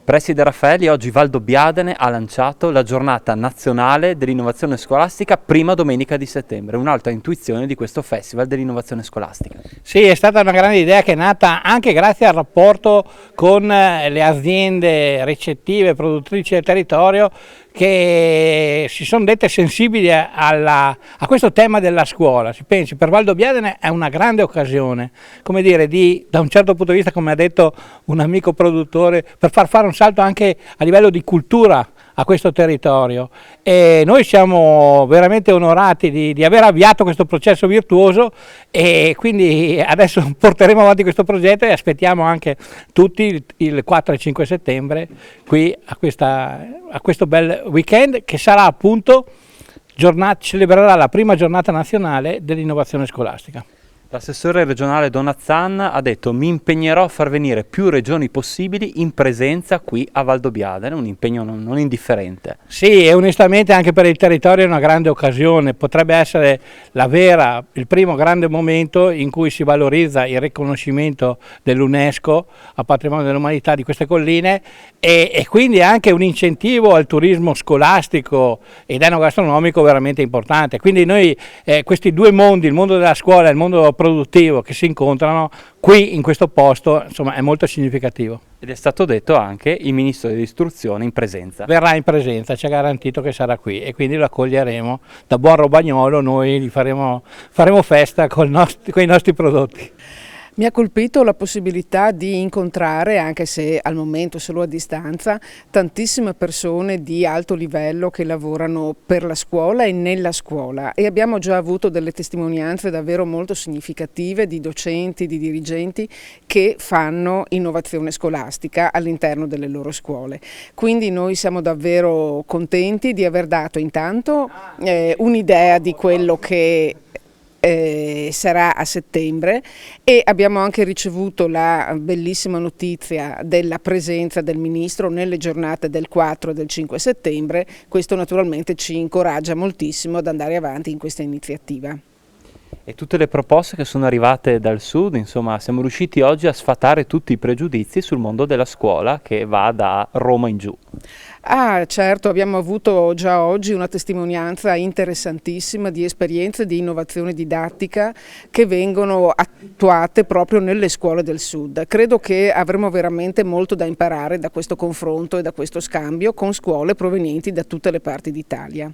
Preside Raffaelli, oggi Valdobbiadene ha lanciato la giornata nazionale dell'innovazione scolastica prima domenica di settembre, un'altra intuizione di questo Festival dell'innovazione scolastica. Sì, è stata una grande idea che è nata anche grazie al rapporto con le aziende ricettive, produttrici del territorio, che si sono dette sensibili a questo tema della scuola. Si pensi, per Valdobbiadene è una grande occasione, come dire, da un certo punto di vista, come ha detto un amico produttore, per far fare un salto anche a livello di cultura a questo territorio, e noi siamo veramente onorati di aver avviato questo processo virtuoso, e quindi adesso porteremo avanti questo progetto e aspettiamo anche tutti il 4 e 5 settembre qui a questo bel weekend che sarà appunto celebrerà la prima giornata nazionale dell'innovazione scolastica. L'assessore regionale Donazzan ha detto: mi impegnerò a far venire più regioni possibili in presenza qui a Valdobbiadene, un impegno non indifferente. Sì, e onestamente anche per il territorio è una grande occasione, potrebbe essere il primo grande momento in cui si valorizza il riconoscimento dell'UNESCO a patrimonio dell'umanità di queste colline, e quindi anche un incentivo al turismo scolastico ed enogastronomico veramente importante. Quindi noi questi due mondi, il mondo della scuola e il mondo produttivo, che si incontrano qui in questo posto, insomma, è molto significativo. Ed è stato detto anche il ministro dell'istruzione in presenza. Verrà in presenza, ci ha garantito che sarà qui e quindi lo accoglieremo. Da buon robagnolo noi gli faremo festa con i nostri prodotti. Mi ha colpito la possibilità di incontrare, anche se al momento solo a distanza, tantissime persone di alto livello che lavorano per la scuola e nella scuola, e abbiamo già avuto delle testimonianze davvero molto significative di docenti, di dirigenti che fanno innovazione scolastica all'interno delle loro scuole. Quindi noi siamo davvero contenti di aver dato intanto un'idea di quello che sarà a settembre, e abbiamo anche ricevuto la bellissima notizia della presenza del Ministro nelle giornate del 4 e del 5 settembre. Questo naturalmente ci incoraggia moltissimo ad andare avanti in questa iniziativa. E tutte le proposte che sono arrivate dal sud, insomma, siamo riusciti oggi a sfatare tutti i pregiudizi sul mondo della scuola che va da Roma in giù. Ah, certo, abbiamo avuto già oggi una testimonianza interessantissima di esperienze di innovazione didattica che vengono attuate proprio nelle scuole del sud. Credo che avremo veramente molto da imparare da questo confronto e da questo scambio con scuole provenienti da tutte le parti d'Italia.